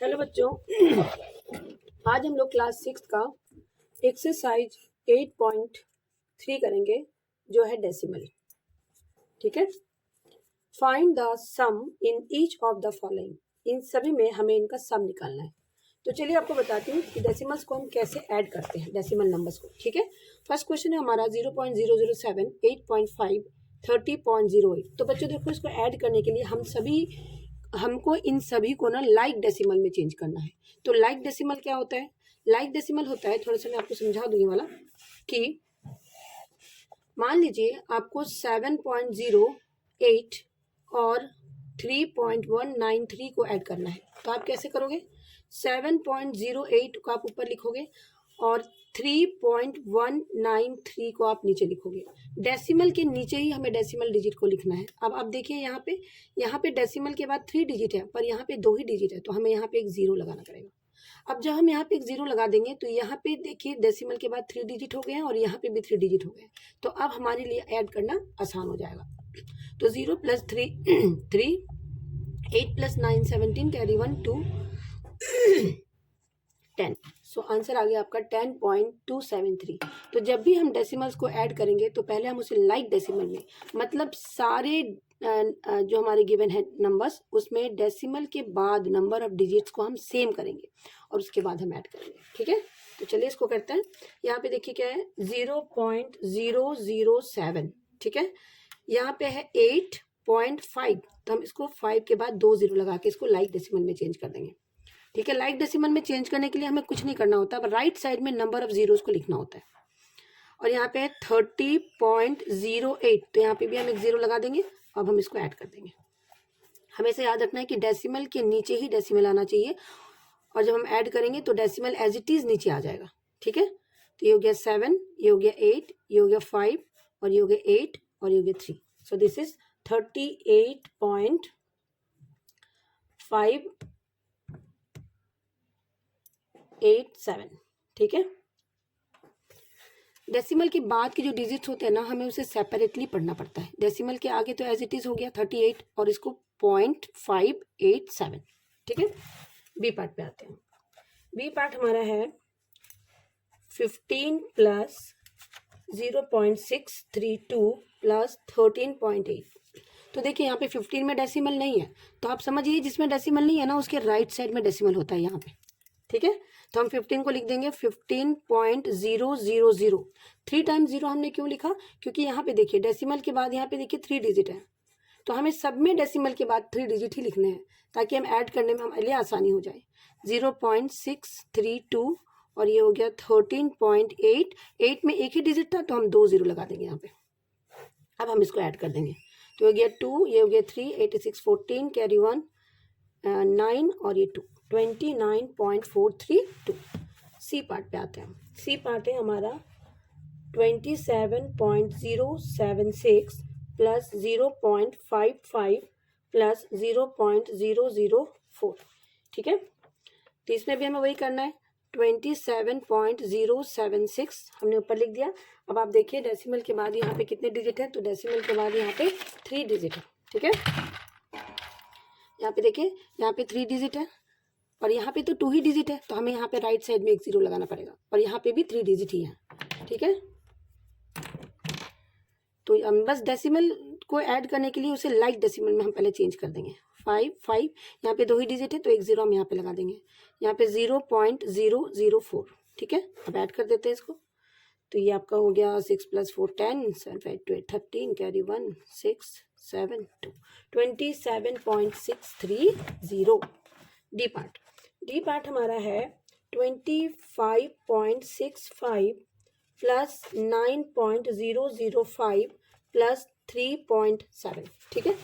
Hello बच्चों, आज हम लोग क्लास 6 का एक्सरसाइज 8.3 करेंगे जो है डेसिमल। ठीक है, find the sum in each of the following. इन सभी में हमें इनका सम निकालना है। तो चलिए आपको बताती हूँ कि डेसिमल्स को हम कैसे ऐड करते हैं, डेसिमल नंबर्स को। ठीक है, फर्स्ट क्वेश्चन है हमारा 0.007, 8.5, 30.08। तो बच्चों देखो, इसको ऐड करने के लिए हमको इन सभी को ना लाइक डेसिमल में चेंज करना है। तो लाइक डेसिमल क्या होता है? लाइक डेसिमल होता है, थोड़ा सा मैं आपको समझा दूंगी वाला, कि मान लीजिए आपको 7.08 और 3.193 को ऐड करना है। तो आप कैसे करोगे? 7.08 को आप ऊपर लिखोगे और 3.193 को आप नीचे लिखोगे। डेसिमल के नीचे ही हमें डेसिमल डिजिट को लिखना है। अब आप देखिए यहाँ पे डेसिमल के बाद 3 डिजिट है, पर यहाँ पे 2 ही डिजिट है, तो हमें यहाँ पे एक 0 लगाना पड़ेगा। अब जब हम यहाँ पे एक 0 लगा देंगे तो यहाँ पे देखिए डेसिमल के बाद 3 डिजिट हो गए हैं और यहाँ पे भी 3 डिजिट हो गए हैं। तो अब हमारे लिए ऐड करना आसान हो जाएगा। तो 0 + 3 3, 8 + 9 17, कैरी 1 2 10। सो आंसर आ गया आपका 10.273। तो जब भी हम डेसिमल्स को ऐड करेंगे तो पहले हम उसे लाइक डेसिमल में, मतलब सारे जो हमारे गिवन है नंबर्स, उसमें डेसिमल के बाद नंबर ऑफ डिजिट्स को हम सेम करेंगे और उसके बाद हम ऐड करेंगे। ठीक है, तो चलिए इसको करते हैं। यहाँ पे देखिए क्या है, 0.007। ठीक है, यहाँ पे है 8.5, तो हम इसको 5 के बाद 2 0 लगा के इसको लाइक डेसिमल में चेंज कर देंगे। ठीक है, लाइक डेसिमल में चेंज करने के लिए हमें कुछ नहीं करना होता, अब राइट साइड में नंबर ऑफ जीरोस को लिखना होता है। और यहाँ पे है 30.08, तो यहाँ पे भी हम एक 0 लगा देंगे। अब हम इसको ऐड कर देंगे। हमेशा याद रखना है कि डेसिमल के नीचे ही डेसिमल आना चाहिए, और जब हम ऐड करेंगे तो डेसिमल एज इट इज नीचे आ जाएगा। ठीक है, तो ये हो गया 7, ये हो गया 8, ये हो गया 5, और ये हो गया 8, और ये हो गया 3। सो दिस इज 38.587। ठीक है, डेसिमल के बाद के जो डिजिट्स होते हैं ना, हमें उसे सेपरेटली पढ़ना पड़ता है। डेसिमल के आगे तो एज इट इज हो गया 38 और इसको 0.587। ठीक है, बी पार्ट पे आते हैं। बी पार्ट हमारा है 15 + 0.632 + 13.8। तो देखिए यहाँ पे 15 में डेसिमल नहीं है, तो आप समझिए जिसमें डेसिमल नहीं है ना, उसके राइट साइड में डेसिमल होता है यहाँ पे। ठीक है, तो हम 15 को लिख देंगे 15.000। 3 टाइम्स 0 हमने क्यों लिखा? क्योंकि यहाँ पे देखिए डेसिमल के बाद यहाँ पे देखिए 3 डिजिट है, तो हमें सब में डेसिमल के बाद 3 डिजिट ही लिखने हैं, ताकि हम ऐड करने में हमारे लिए आसानी हो जाए। 0.632 और ये हो गया 13.8। 8 में एक ही डिजिट था, तो हम 2 0 लगा देंगे यहाँ पे। अब हम इसको ऐड कर देंगे, तो हो गया 2, ये हो गया 3, 86, 14, कैरी 1 9, और ये 2, 29.432। सी पार्ट पे आते हैं। सी पार्ट है हमारा 27.076 + 0.55 + 0.004। ठीक है, तो इसमें भी हमें वही करना है। 27.076 हमने ऊपर लिख दिया। अब आप देखिए डेसिमल के बाद यहाँ पे कितने डिजिट है, तो डेसिमल के बाद यहाँ पे 3 डिजिट है। ठीक है, यहाँ पे देखिए, यहाँ पे 3 डिजिट है और यहाँ पे तो 2 ही डिजिट है, तो हमें यहाँ पे राइट साइड में एक 0 लगाना पड़ेगा, और यहाँ पे भी 3 डिजिट ही है। ठीक है, तो हम बस डेसिमल को ऐड करने के लिए उसे लाइक डेसिमल में हम पहले चेंज कर देंगे। 5 यहाँ पे 2 ही डिजिट है, तो एक 0 हम यहाँ पे लगा देंगे। यहाँ पे 0.004। ठीक है, अब ऐड कर देते हैं इसको। तो ये आपका हो गया 6 + 4 10, 7 5 2 8 13, carry 1 6 7 2, 27.630। D part, D part हमारा है 25.65 + 9.005 + 3.7। ठीक है,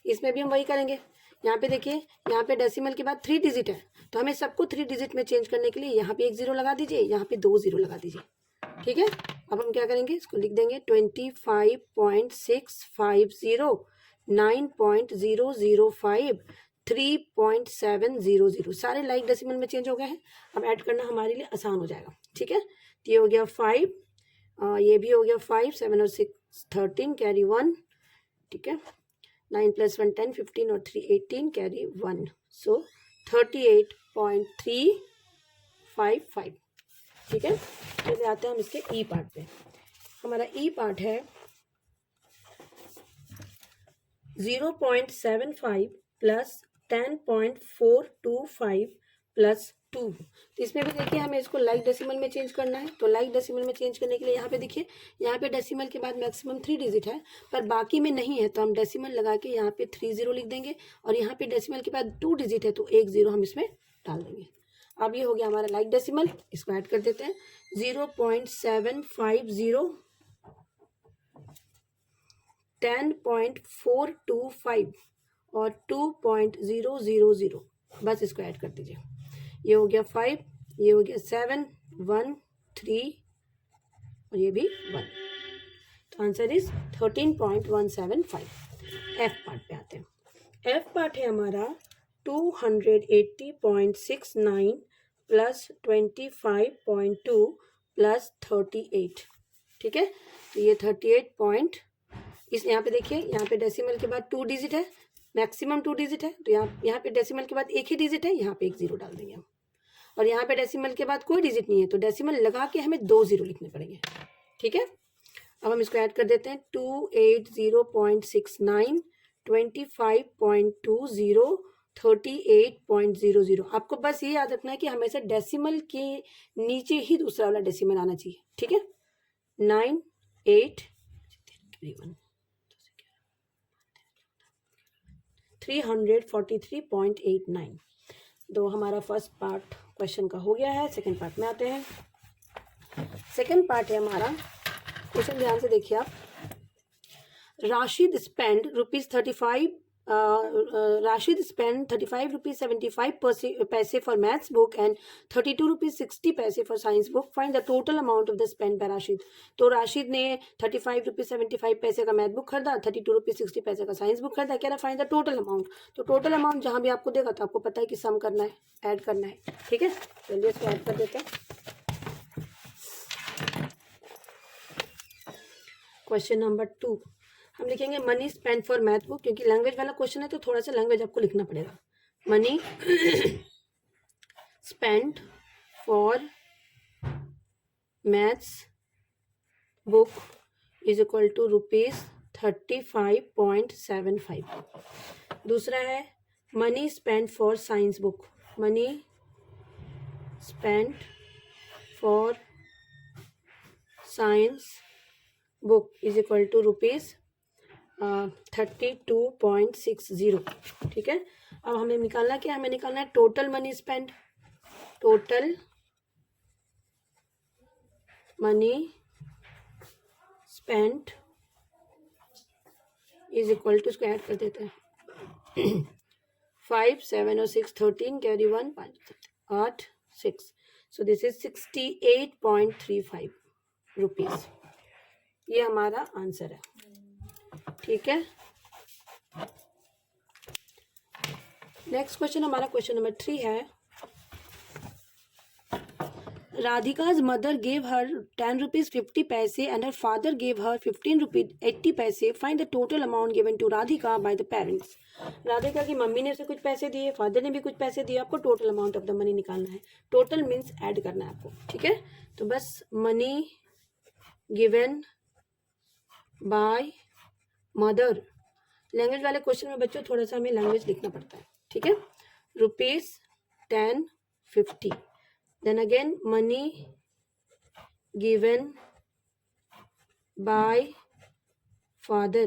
इसमें भी हम वही करेंगे। यहाँ पे देखिए, यहाँ पे डेसिमल के बाद 3 डिजिट है, तो हमें सबको 3 डिजिट में चेंज करने के लिए यहाँ पे एक 0 लगा दीजिए, यहाँ पे 2 0 लगा दीजिए। ठीक है, अब हम क्या करेंगे, इसको लिख देंगे 25.650 9.005 3.700। सारे लाइक डेसिमल में चेंज हो गए हैं। अब ऐड करना हमारे लिए आसान हो जाएगा। ठीक है, तो ये हो गया 5, ये भी हो गया 5, 7 और 6 13, कैरी 1। ठीक है, 9 + 1 10, 15 और 3 18, कैरी 1। सो 38 0.355। ठीक है, चलिए आते हैं हम इसके ई पार्ट पे। हमारा ई पार्ट है 0.75 प्लस 10.425 प्लस 2। तो इसमें भी देखिए हमें इसको लाइक डेसिमल में चेंज करना है। तो लाइक डेसिमल में चेंज करने के लिए यहाँ पे देखिए, यहाँ पे डेसिमल के बाद मैक्सिमम 3 डिजिट है, पर बाकी में नहीं है, तो हम डेसिमल लगा के यहाँ पे 30 लिख देंगे, और यहाँ पे डेसिमल के बाद 2 डिजिट है तो 1 0 हम इसमें डाल देंगे। अब ये हो गया हमारा लाइक डेसिमल, इसको ऐड कर देते हैं। 0.750 10.425 और 2.000, बस इसको ऐड कर दीजिए। ये हो गया 5, ये हो गया 7, 1, 3 और ये भी 1। तो आंसर इज 13.175। एफ पार्ट पे आते हैं। एफ पार्ट है हमारा 280.69 प्लस 25.2 प्लस 38। ठीक है, तो ये 38 इस यहाँ पे देखिए, यहाँ पे डेसिमल के बाद 2 डिजिट है, मैक्सिमम 2 डिजिट है, तो यहाँ पे डेसिमल के बाद एक ही डिजिट है, यहाँ पे 1 0 डाल देंगे हम। और यहाँ पे डेसिमल के बाद कोई डिजिट नहीं है, तो डेसिमल लगा के हमें 2 0 लिखने पड़ेंगे। ठीक है, अब हम इसको ऐड कर देते हैं। 280.69 25.20 38.00। आपको बस ये याद रखना है कि हमेशा डेसिमल के नीचे ही दूसरा वाला डेसिमल आना चाहिए। ठीक है, 9 8 343.89। तो हमारा फर्स्ट पार्ट क्वेश्चन का हो गया है। सेकंड पार्ट में आते हैं। सेकंड पार्ट है हमारा, क्वेश्चन ध्यान से देखिए आप। Rashid spend ₹35.75 for maths book and ₹32.60 for science book. Find the total amount of the spend by Rashid. तो राशिद ने ₹35.75 का मैथ बुक खरीदा, ₹32.60 का साइंस बुक खरीदा। कह रहा फाइंड द टोटल अमाउंट। तो टोटल अमाउंट जहां भी आपको देगा तो आपको पता है कि सम करना है, ऐड करना है। ठीक है, चलिए इसको ऐड कर देते हैं। क्वेश्चन नंबर 2 हम लिखेंगे money spend for math book, क्योंकि लैंग्वेज वाला क्वेश्चन है तो थोड़ा सा लैंग्वेज आपको लिखना पड़ेगा। Money spend for maths book is equal to ₹35.75। दूसरा है money spend for science book, money spend for science book is equal to ₹32.60। ठीक है, अब हमें निकालना क्या, हमें निकालना है total money spend. Total money spend is equal to, इसको ऐड कर देते हैं। 5 7 और 6 13 carry 1 5 8 6। So this is 68.35 rupees. ये हमारा आंसर है। ठीक है, नेक्स्ट क्वेश्चन हमारा क्वेश्चन नंबर 3 है। Radhika's mother gave her ₹10.50 and her father gave her ₹15.80. Find the total amount given to Radhika by the parents. Radhika की मम्मी ने उसे कुछ पैसे दिए, फादर ने भी कुछ पैसे दिए, आपको total amount of the money निकालना है। टोटल मीन्स ऐड करना है आपको। ठीक है, तो बस money given by mother. Language वाले क्वेश्चन में बच्चों थोड़ा सा हमें लैंग्वेज लिखना पड़ता है। ठीक है, ₹10.50। Then again money given by father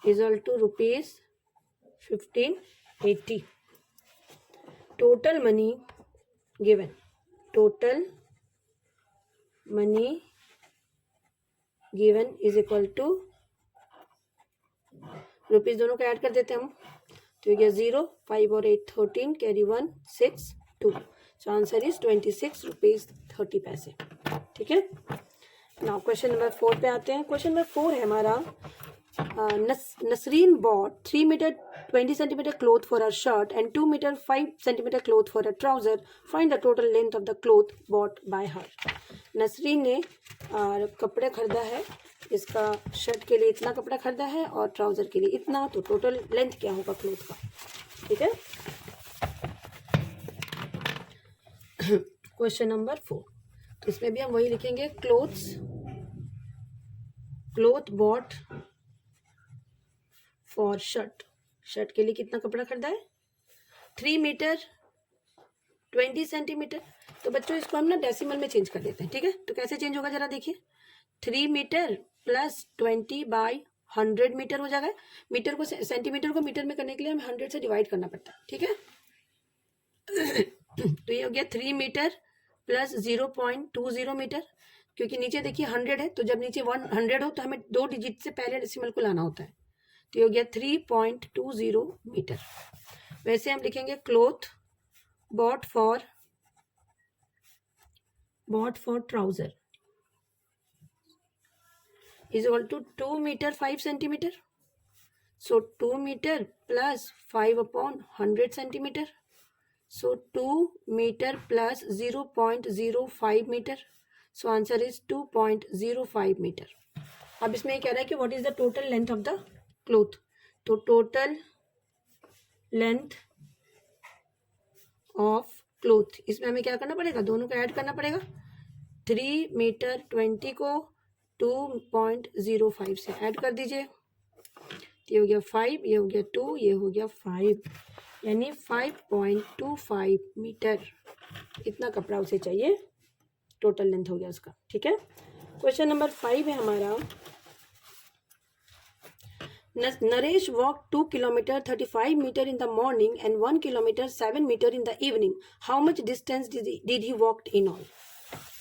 is equal to ₹15.80. Total money given, total money given is equal to rupees, दोनों को ऐड कर देते हैं हम। तो ये 0 5 और 8 13 कैरी 1 6 2। So answer is ₹26.30। ठीक है, नाउ क्वेश्चन नंबर 4 पे आते हैं। क्वेश्चन नंबर 4 है हमारा, Nasreen bought 3 meter 20 centimeter cloth for her shirt and 2 meter 5 centimeter cloth for her trouser. Find the total length of the cloth bought by her. Nasreen ने कपड़े खरीदा है, इसका शर्ट के लिए इतना कपड़ा खरीदा है और ट्राउजर के लिए इतना, तो टोटल लेंथ क्या होगा क्लोथ का। ठीक है, क्वेश्चन नंबर 4, तो इसमें भी हम वही लिखेंगे, cloth bought for shirt. Shirt के लिए कितना कपड़ा खरीदा है? 3 मीटर 20 सेंटीमीटर। तो बच्चों इसको हम ना डेसिमल में चेंज कर देते हैं, ठीक है। तो कैसे चेंज होगा जरा देखिए, 3 मीटर प्लस 20 बाई 100 मीटर हो जाएगा। मीटर को सेंटीमीटर को मीटर में करने के लिए हमें 100 से डिवाइड करना पड़ता है, ठीक है। तो ये हो गया 3 मीटर प्लस 0.20 मीटर, क्योंकि नीचे देखिए 100 है, तो जब नीचे 100 हो तो हमें 2 डिजिट से पहले डेसिमल को लाना होता है। तो ये हो गया 3.20 मीटर। वैसे हम लिखेंगे cloth bought for trouser is equal to 2 metre 5 centimetre. So 2 metre plus 5/100 centimetre, so 2 meter plus 0.05 metre, so answer is 2.05 metre. अब इसमें कह रहा है कि what is the total length of the cloth. तो टोटल लेंथ ऑफ क्लोथ, इसमें हमें क्या करना पड़ेगा, दोनों को ऐड करना पड़ेगा। 3 मीटर 20 को 2.05 से ऐड कर दीजिए, ये हो गया 5, ये हो गया 2, ये हो गया 5, यानी 5.25 मीटर। इतना कपड़ा उसे चाहिए, टोटल लेंथ हो गया उसका, ठीक है। क्वेश्चन नंबर 5 है हमारा, Naresh walk 2 kilometre 35 metre in the morning and 1 kilometre 7 metre in the evening, how much distance did he walk in all.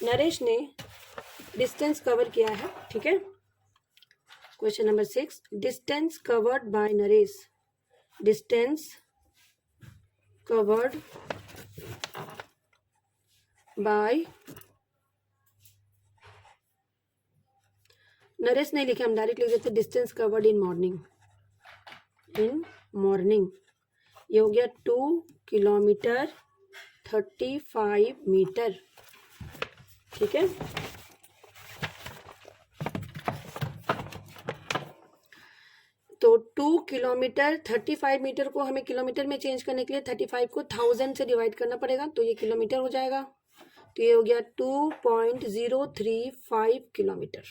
Naresh ने डिस्टेंस कवर किया है, ठीक है। Question number 6, distance covered by Naresh, distance covered by Naresh नहीं लिखे, हम डायरेक्ट लिख देते डिस्टेंस कवर्ड इन मॉर्निंग। ये हो गया 2 किलोमीटर 35 मीटर, ठीक है। तो 2 किलोमीटर 35 मीटर को हमें किलोमीटर में चेंज करने के लिए 35 को 1000 से डिवाइड करना पड़ेगा, तो ये किलोमीटर हो जाएगा। तो ये हो गया 2.035 किलोमीटर।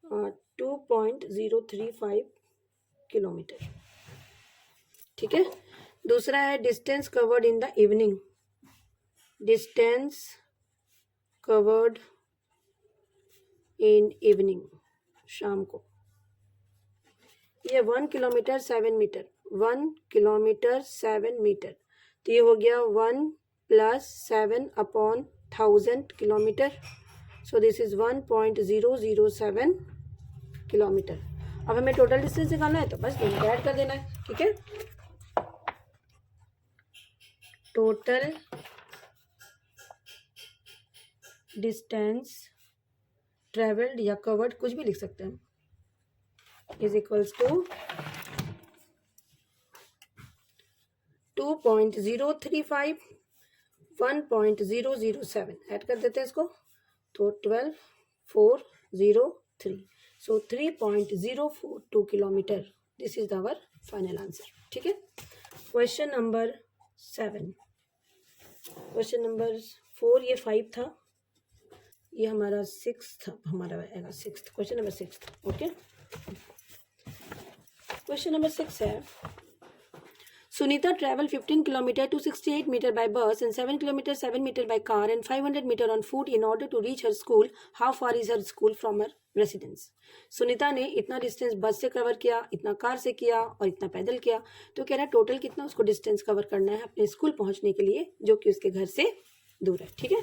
और 2.035 किलोमीटर, ठीक है। दूसरा है distance covered in the evening, distance covered in evening, शाम को, ये 1 किलोमीटर 7 मीटर, 1 किलोमीटर 7 मीटर। तो ये हो गया 1 plus 7/1000 kilometre, so this is 1.007 kilometre. अब हमें टोटल डिस्टेंस निकालना है, तो बस दोनों को ऐड कर देना है, ठीक है। टोटल डिस्टेंस ट्रेवल्ड या कवर्ड, कुछ भी लिख सकते हैं, इज इक्वल्स टू 2.035 1.007, ऐड कर देते हैं इसको, तो 12403, so 3.042 kilometre, this is our final answer, ठीक है। क्वेश्चन नंबर 7, क्वेश्चन नंबर 4, ये 5 था, ये हमारा 6 था, हमारा आएगा 6, question number 6, okay. Question number 6 है, Sunita traveled 15 kilometers 268 meters by bus and 7 kilometers 7 meters by car and 500 meters on foot in order to reach her school. How far is her school from her residence? Sunita ने इतना distance बस से cover किया, इतना car से किया और इतना पैदल किया, तो कह रहा है टोटल कितना उसको डिस्टेंस कवर करना है अपने स्कूल पहुंचने के लिए, जो कि उसके घर से दूर है, ठीक है।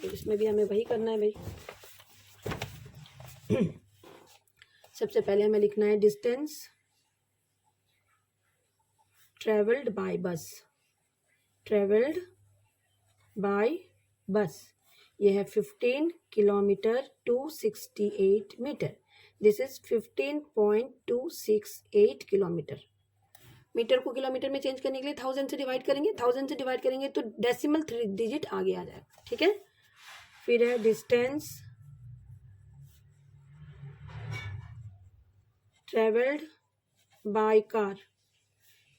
तो इसमें भी हमें वही करना है भाई। सबसे पहले हमें लिखना है distance travelled by bus, travelled by bus, ये है 15 kilometre 268 metre, this is 15.268 kilometre. Metre को किलोमीटर में चेंज करने के लिए 1000 से डिवाइड करेंगे, 1000 से डिवाइड करेंगे तो डेसिमल 3 डिजिट आगे आ जाएगा, ठीक है। फिर है distance travelled by car,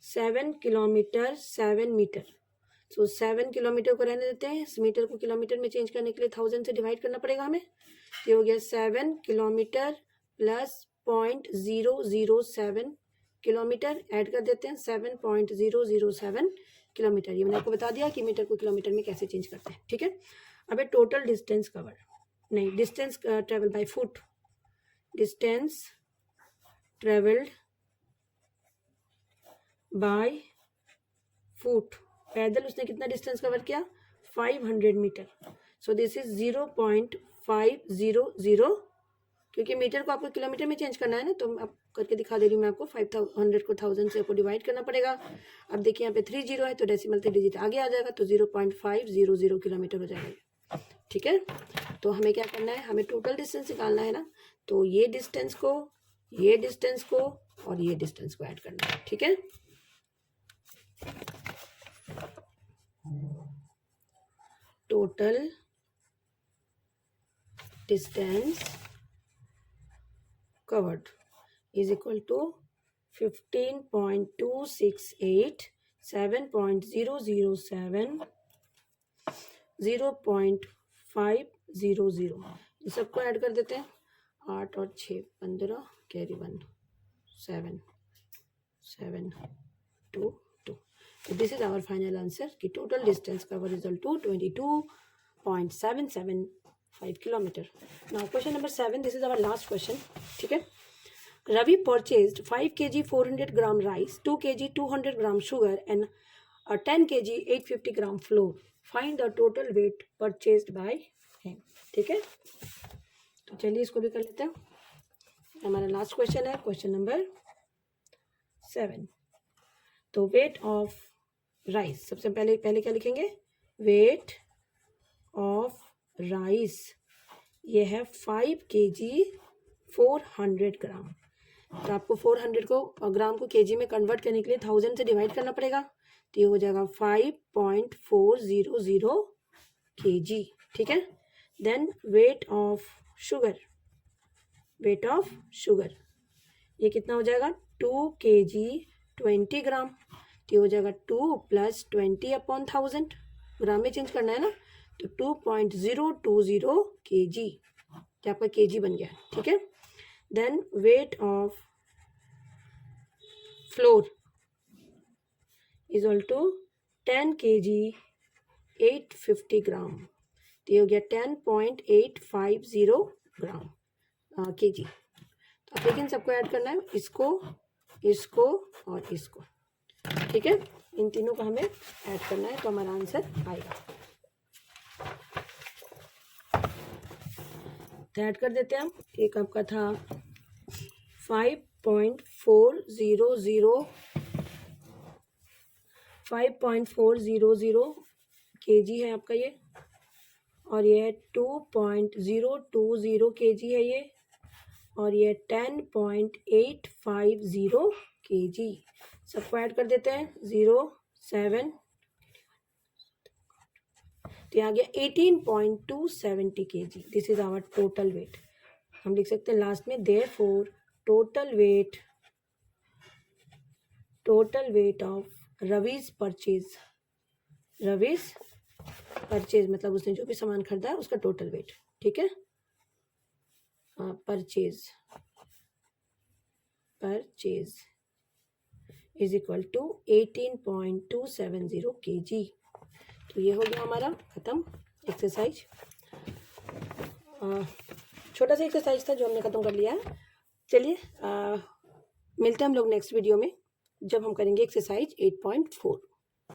7 kilometre 7 metre. So 7 kilometre को रहने देते हैं, इस मीटर को किलोमीटर में चेंज करने के लिए 1000 से डिवाइड करना पड़ेगा हमें। तो ये हो गया 7 किलोमीटर प्लस 0.007 किलोमीटर, ऐड कर देते हैं 7.007 किलोमीटर। ये मैंने आपको बता दिया कि मीटर को किलोमीटर में कैसे चेंज करते हैं, ठीक है। अब टोटल डिस्टेंस कवर, नहीं, distance travel by foot, distance travelled by foot, पैदल उसने कितना डिस्टेंस कवर किया, 500 मीटर। सो दिस इज 0.500, क्योंकि मीटर को आपको किलोमीटर में चेंज करना है ना, तो अब करके दिखा दे रही हूँ मैं आपको। 500 को 1000 से आपको डिवाइड करना पड़ेगा। अब देखिए यहाँ पे 3 जीरो है, तो डेसिमल 3 डिजिट आगे आ जाएगा, तो 0.500 किलोमीटर हो जाएगा, ठीक है। तो हमें क्या करना है, हमें टोटल डिस्टेंस निकालना है ना, तो ये डिस्टेंस को, ये डिस्टेंस को और ये डिस्टेंस को ऐड करना है, ठीक है। Total distance covered is equal to 15.268, 7.007, 0.500। ये सबको ऐड कर देते हैं, 8 और 6 15, carry 1 7 7 2 2। This is our final answer कि total distance cover result to 22.775 kilometre. Now question number 7, this is our last question, ठीक है। Ravi purchased 5 kg 400 gram rice, 2 kg 200 gram sugar and 10 kg 850 gram flour. Find the total weight purchased by him. ठीक है, तो चलिए इसको भी कर लेते हैं। हमारा लास्ट क्वेश्चन है, क्वेश्चन नंबर 7। तो वेट ऑफ राइस, सबसे पहले क्या लिखेंगे, वेट ऑफ राइस, ये है 5 kg 400 ग्राम। तो आपको 400 को ग्राम को केजी में कन्वर्ट करने के लिए 1000 से डिवाइड करना पड़ेगा, तो ये हो जाएगा 5.400 kg, ठीक है। Then weight of sugar, weight of sugar ये कितना हो जाएगा, 2 kg 20 ग्राम। तो ये हो जाएगा 2 + 20 अपॉन 1000, ग्राम में चेंज करना है ना, तो 2.020 kg, जो आपका केजी बन गया, ठीक है। Then weight of flour is equal to 10 kg 850 ग्राम। तो ये हो गया 10.850 ग्राम केजी। तो आप लेकिन सबको ऐड करना है, इसको इसको और इसको, ठीक है। इन तीनों को हमें ऐड करना है, तो हमारा आंसर आएगा। तो ऐड कर देते हैं हम। एक आपका था 5.400 kg है आपका ये, और ये है 2.020 kg है ये, और ये 10.850 kg। सबको ऐड कर देते हैं, 0 7, तो आ गया 18.270 kg। This is our total weight. हम लिख सकते हैं लास्ट में, therefore total weight of Ravi's purchase, Ravi's purchase मतलब उसने जो भी सामान खरीदा है उसका टोटल वेट, ठीक है। Purchase is equal to 18.270 kg। तो ये हो गया हमारा खत्म एक्सरसाइज। छोटा सा एक्सरसाइज था जो हमने ख़त्म कर लिया है। चलिए मिलते हैं हम लोग नेक्स्ट वीडियो में, जब हम करेंगे एक्सरसाइज 8.4।